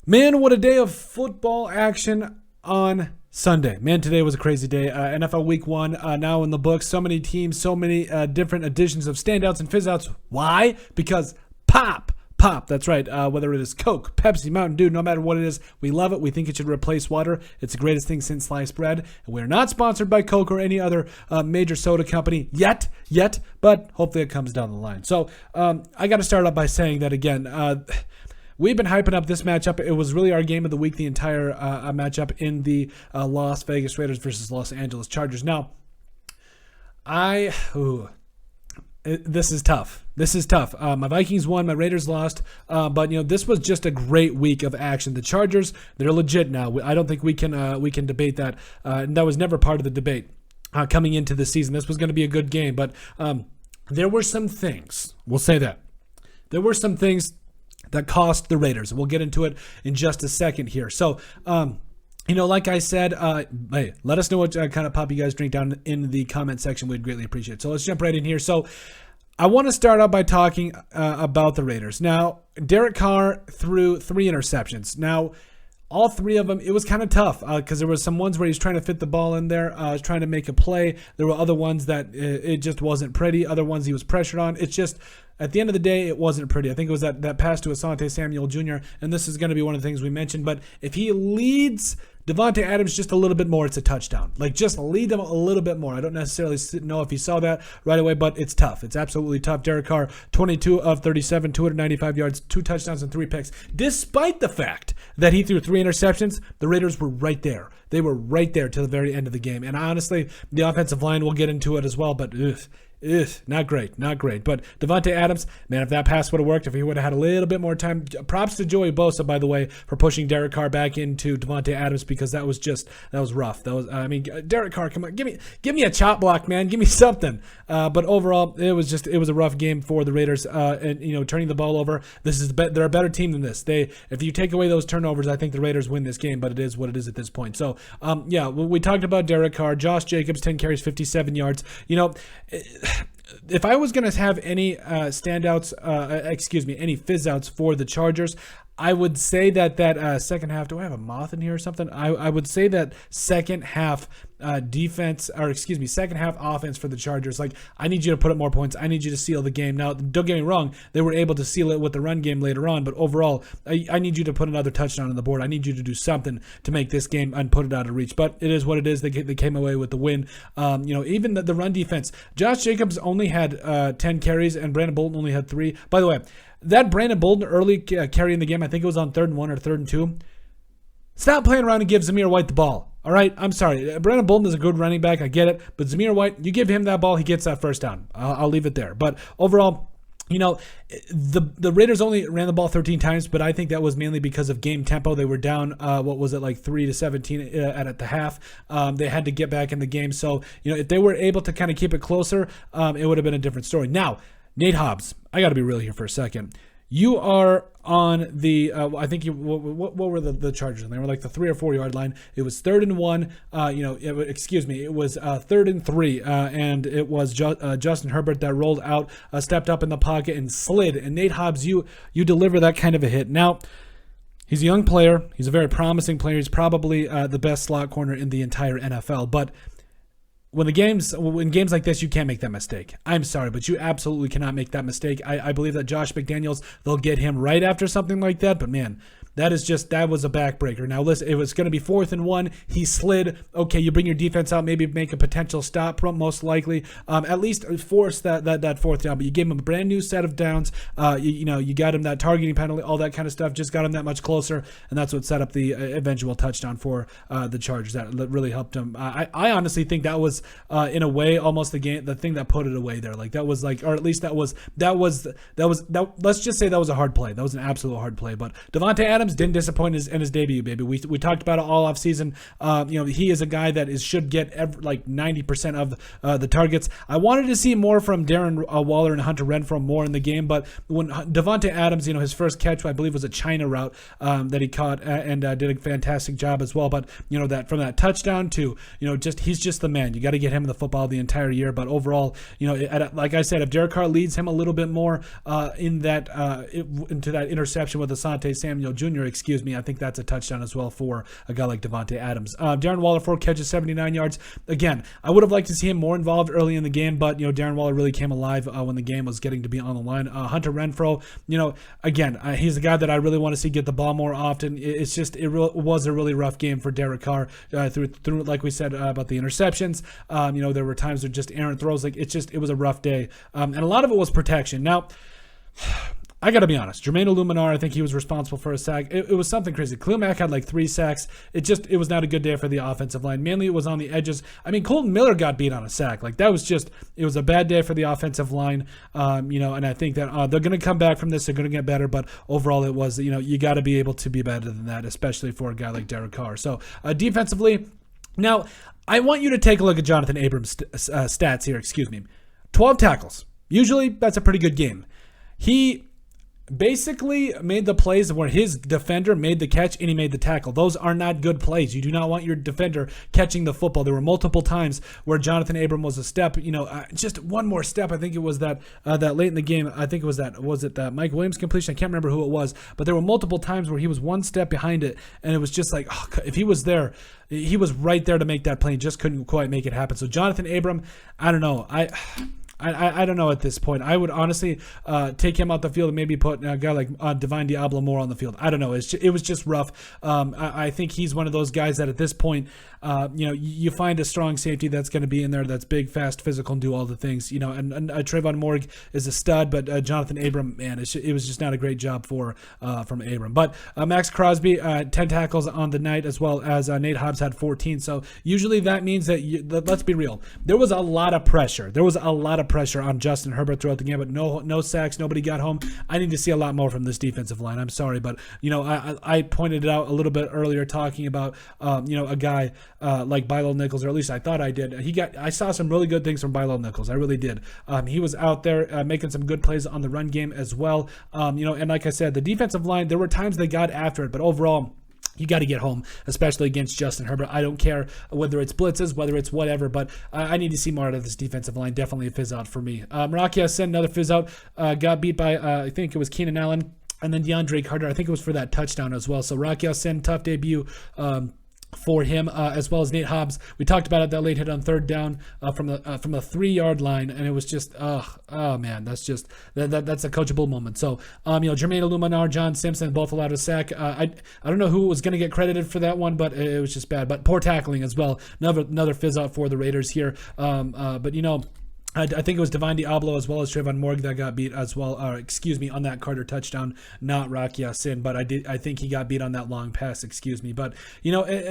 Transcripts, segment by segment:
Man, what a day of football action on Sunday. Man, today was a crazy day. NFL Week 1 now in the books. So many teams, so many different editions of standouts and fizzouts. Why? Because pop. That's right. Whether it is Coke, Pepsi, Mountain Dew, no matter what it is, we love it. We think it should replace water. It's the greatest thing since sliced bread. And we're not sponsored by Coke or any other major soda company yet, but hopefully it comes down the line. So I got to start off by saying that again. We've been hyping up this matchup. It was really our game of the week, the entire matchup in the Las Vegas Raiders versus Los Angeles Chargers. Now, this is tough. My Vikings won, my Raiders lost, but this was just a great week of action. The Chargers, they're legit now. I don't think we can debate that. And that was never part of the debate coming into the season. This was going to be a good game, but there were some things. We'll say that there were some things that cost the Raiders. We'll get into it in just a second here. So, like I said, hey, let us know what kind of pop you guys drink down in the comment section. We'd greatly appreciate it. So let's jump right in here. So I want to start out by talking about the Raiders. Now, Derek Carr threw 3 interceptions. Now, all 3 of them, it was kind of tough because there were some ones where he's trying to fit the ball in there, trying to make a play. There were other ones that it just wasn't pretty. Other ones he was pressured on. It's just, at the end of the day, it wasn't pretty. I think it was that pass to Asante Samuel Jr., and this is going to be one of the things we mentioned. But if he leads Devonta Adams just a little bit more, it's a touchdown. Like, just lead them a little bit more. I don't necessarily know if he saw that right away, but it's tough. It's absolutely tough. Derek Carr, 22 of 37, 295 yards, 2 touchdowns, and 3 picks. Despite the fact that he threw 3 interceptions, the Raiders were right there. They were right there to the very end of the game. And honestly, the offensive line, we'll get into it as well, but not great. But Devonta Adams, man, if that pass would have worked, if he would have had a little bit more time, props to Joey Bosa, by the way, for pushing Derek Carr back into Devonta Adams, because that was rough. Derek Carr, come on, give me a chop block, man, give me something. But overall, it was a rough game for the Raiders, and turning the ball over. They're a better team than this. If you take away those turnovers, I think the Raiders win this game, but it is what it is at this point. So, we talked about Derek Carr, Josh Jacobs, 10 carries, 57 yards. If I was going to have any standouts, any fizzouts for the Chargers, I would say that second half. Do I have a moth in here or something? I would say that second half second half offense for the Chargers. Like, I need you to put up more points. I need you to seal the game. Now, don't get me wrong, they were able to seal it with the run game later on, but overall, I need you to put another touchdown on the board. I need you to do something to make this game and put it out of reach. But it is what it is. They came away with the win. Even the run defense. Josh Jacobs only had 10 carries, and Brandon Bolden only had 3. By the way, that Brandon Bolden early carry in the game, I think it was on 3rd and 1 or 3rd and 2. Stop playing around and give Zamir White the ball. All right, I'm sorry. Brandon Bolden is a good running back. I get it. But Zamir White, you give him that ball, he gets that first down. I'll leave it there. But overall, the Raiders only ran the ball 13 times, but I think that was mainly because of game tempo. They were down, 3-17 at the half. They had to get back in the game. So, if they were able to kind of keep it closer, it would have been a different story. Now, Nate Hobbs, I got to be real here for a second. You are on the, I think what were the Chargers? They were like the 3 or 4 yard line. It was 3rd and 1. It was 3rd and 3, and it was Justin Herbert that rolled out, stepped up in the pocket and slid. And Nate Hobbs, you deliver that kind of a hit. Now, he's a young player. He's a very promising player. He's probably the best slot corner in the entire NFL. But in games like this, you can't make that mistake. I'm sorry, but you absolutely cannot make that mistake. I believe that Josh McDaniels, they'll get him right after something like that, but man, that was a backbreaker. Now listen, it was going to be 4th and 1. He slid. Okay, you bring your defense out, maybe make a potential stop, most likely. At least force that 4th down. But you gave him a brand new set of downs. You got him that targeting penalty, all that kind of stuff. Just got him that much closer, and that's what set up the eventual touchdown for the Chargers. That really helped him. I honestly think that was in a way almost the thing that put it away there. Like that was or at least that was. Let's just say that was a hard play. That was an absolute hard play. But Devonta Adams didn't disappoint in his debut, baby. We talked about it all off season. He is a guy that should get 90% of the targets. I wanted to see more from Darren Waller and Hunter Renfrow more in the game, but when Devonta Adams, his first catch, I believe, was a China route that he caught and did a fantastic job as well. But that from that touchdown to he's just the man. You got to get him the football the entire year. But overall, like I said, if Derek Carr leads him a little bit more into that interception with Asante Samuel Jr., Jr., I think that's a touchdown as well for a guy like Devonte Adams. Darren Waller, 4 catches, 79 yards. Again, I would have liked to see him more involved early in the game, but, Darren Waller really came alive when the game was getting to be on the line. Hunter Renfrow, again, he's the guy that I really want to see get the ball more often. It was a really rough game for Derek Carr through like we said about the interceptions. There were times with just errant throws. It was a rough day. And a lot of it was protection. Now, I got to be honest. Jermaine Illuminar, I think he was responsible for a sack. It was something crazy. Khalil Mack had like 3 sacks. It was not a good day for the offensive line. Mainly it was on the edges. I mean, Colton Miller got beat on a sack. It was a bad day for the offensive line. And I think that they're going to come back from this. They're going to get better. But overall, it was, you got to be able to be better than that, especially for a guy like Derek Carr. So defensively, now I want you to take a look at Jonathan Abram's stats here. 12 tackles. Usually that's a pretty good game. He basically made the plays where his defender made the catch and he made the tackle. Those are not good plays. You do not want your defender catching the football. There were multiple times where Jonathan Abram was a step, just one more step. I think it was that late in the game. I think it was that Mike Williams completion? I can't remember who it was, but there were multiple times where he was one step behind it, and it was just like, if he was there, he was right there to make that play and just couldn't quite make it happen. So Jonathan Abram, I don't know. I don't know at this point. I would honestly take him out the field and maybe put a guy like Divine Diablo more on the field. I don't know. It was just rough. I think he's one of those guys that at this point, you find a strong safety that's going to be in there that's big, fast, physical, and do all the things. And Trayvon Morg is a stud, but Jonathan Abram, man, it was just not a great job from Abram. But Max Crosby, 10 tackles on the night, as well as Nate Hobbs had 14. So usually that means that, let's be real, there was a lot of pressure. Pressure on Justin Herbert throughout the game, but no sacks, nobody got home. I need to see a lot more from this defensive line. I'm sorry, but I pointed it out a little bit earlier talking about a guy like Bilo Nichols, or at least I thought I did. I saw some really good things from Bilo Nichols. I really did. He was out there making some good plays on the run game as well. And like I said, the defensive line, there were times they got after it, but overall, you got to get home, especially against Justin Herbert. I don't care whether it's blitzes, whether it's whatever, but I need to see more out of this defensive line. Definitely a fizz out for me. Rocky Sin, another fizz out, got beat by, I think it was Keenan Allen, and then DeAndre Carter. I think it was for that touchdown as well. So Rocky Sin, tough debut for him, as well as Nate Hobbs. We talked about it, that late hit on third down from the 3-yard line, and it was just, oh man, that's just that's a coachable moment. So Jermaine Illuminar, John Simpson both allowed a sack. I don't know who was going to get credited for that one, but it was just bad. But poor tackling as well. Another fizz out for the Raiders here. But I think it was Divine Diablo as well as Trayvon Morg that got beat as well, on that Carter touchdown, not Rocky Sin, but I think he got beat on that long pass, But,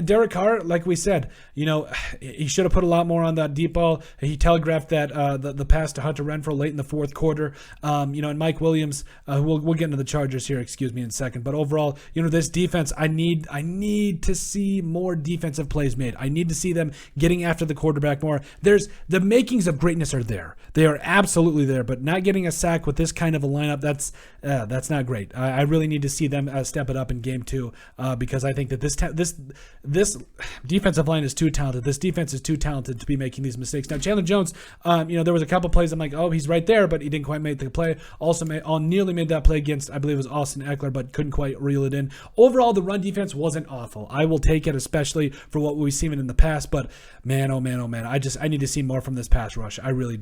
Derek Carr, like we said, he should have put a lot more on that deep ball. He telegraphed that the pass to Hunter Renfrow late in the fourth quarter. And Mike Williams, we'll get into the Chargers here, in a second. But overall, this defense, I need to see more defensive plays made. I need to see them getting after the quarterback more. There's the makings of greatness are there. They are absolutely there, but not getting a sack with this kind of a lineup, that's not great. I really need to see them step it up in game 2 because I think that this defensive line is too talented. This defense is too talented to be making these mistakes. Now, Chandler Jones, there was a couple plays I'm like, oh, he's right there, but he didn't quite make the play. Also, nearly made that play against, I believe it was Austin Eckler, but couldn't quite reel it in. Overall, the run defense wasn't awful. I will take it, especially for what we've seen in the past, but man, oh man, I need to see more from this pass rush. I really do.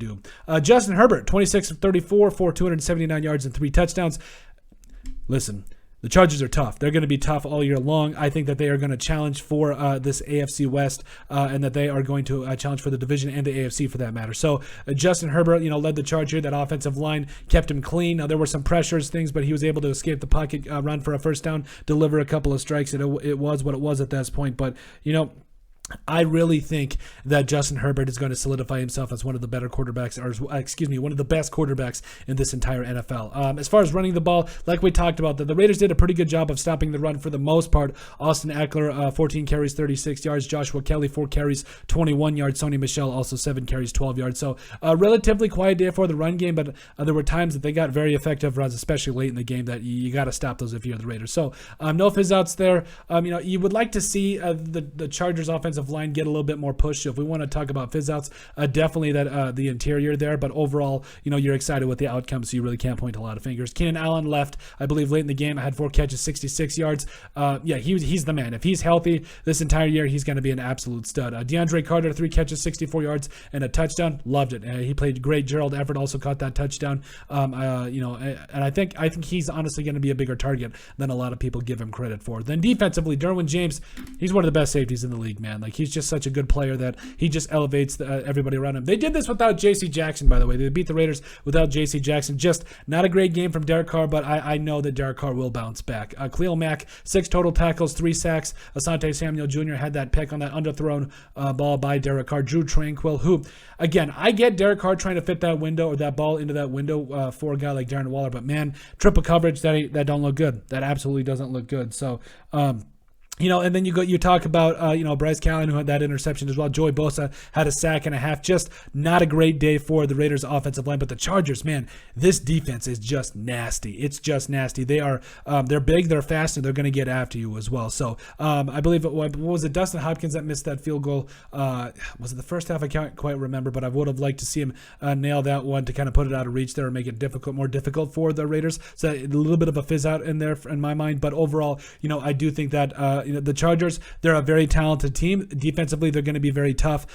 Justin Herbert, 26 of 34 for 279 yards and 3 touchdowns. Listen, the Chargers are tough. They're going to be tough all year long. I think that they are going to challenge for this AFC West and that they are going to challenge for the division and the AFC for that matter. So Justin Herbert, led the charge here. That offensive line kept him clean. Now, there were some pressures, things, but he was able to escape the pocket, run for a first down, deliver a couple of strikes. It was what it was at this point. But, I really think that Justin Herbert is going to solidify himself as one of the better quarterbacks, one of the best quarterbacks in this entire NFL. As far as running the ball, like we talked about, the Raiders did a pretty good job of stopping the run for the most part. Austin Eckler, 14 carries, 36 yards. Joshua Kelly, 4 carries, 21 yards. Sony Michel, also 7 carries, 12 yards. So a relatively quiet day for the run game, but there were times that they got very effective runs, especially late in the game, that you got to stop those if you're the Raiders. So no fizz outs there. You would like to see the Chargers offensive offensive line get a little bit more push. So if we want to talk about fizzouts, definitely that the interior there. But overall, you're excited with the outcome, so you really can't point a lot of fingers. Keenan Allen left, I believe, late in the game. I had 4 catches, 66 yards. He's the man. If he's healthy this entire year, he's going to be an absolute stud. DeAndre Carter, 3 catches, 64 yards, and a touchdown. Loved it. He played great. Gerald Everett also caught that touchdown. And I think he's honestly going to be a bigger target than a lot of people give him credit for. Then defensively, Darwin James, he's one of the best safeties in the league, man. Like, he's just such a good player that he just elevates everybody around him. They did this without J.C. Jackson, by the way. They beat the Raiders without J.C. Jackson. Just not a great game from Derek Carr, but I know that Derek Carr will bounce back. Khalil Mack, 6 total tackles, 3 sacks. Asante Samuel Jr. had that pick on that underthrown ball by Derek Carr. Drew Tranquil, who, again, I get Derek Carr trying to fit that window or that ball into that window for a guy like Darren Waller, but man, triple coverage, that don't look good. That absolutely doesn't look good. So, and then you talk about, Bryce Callen, who had that interception as well. Joey Bosa had a sack and a half. Just not a great day for the Raiders offensive line. But the Chargers, man, this defense is just nasty. It's just nasty. They're big, they're fast, and they're going to get after you as well. So I believe, what was it, Dustin Hopkins that missed that field goal? Was it the first half? I can't quite remember, but I would have liked to see him nail that one to kind of put it out of reach there and make it more difficult for the Raiders. So a little bit of a fizz out in there in my mind. But overall, I do think that the Chargers, they're a very talented team. Defensively, they're going to be very tough.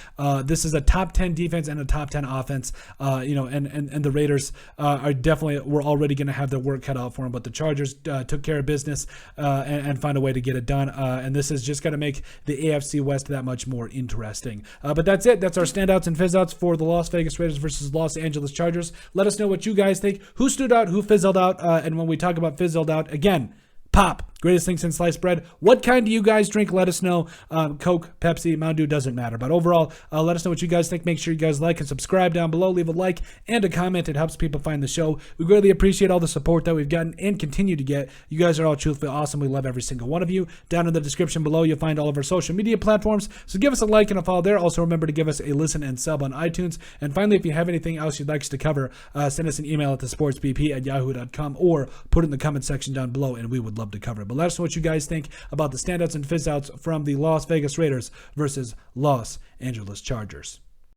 This is a top 10 defense and a top 10 offense. And the Raiders were already going to have their work cut out for them. But the Chargers took care of business and found a way to get it done. And this is just going to make the AFC West that much more interesting. But that's it. That's our standouts and fizzouts for the Las Vegas Raiders versus Los Angeles Chargers. Let us know what you guys think. Who stood out? Who fizzled out? And when we talk about fizzled out, again, pop. Greatest thing since sliced bread. What kind do you guys drink? Let us know. Coke, Pepsi, Mountain Dew, doesn't matter. But overall, let us know what you guys think. Make sure you guys like and subscribe down below. Leave a like and a comment. It helps people find the show. We greatly appreciate all the support that we've gotten and continue to get. You guys are all truthfully awesome. We love every single one of you. Down in the description below, you'll find all of our social media platforms. So give us a like and a follow there. Also, remember to give us a listen and sub on iTunes. And finally, if you have anything else you'd like us to cover, send us an email at thesportsbp@yahoo.com or put it in the comment section down below, and we would love to cover it. But let us know what you guys think about the standouts and fizzouts from the Las Vegas Raiders versus Los Angeles Chargers.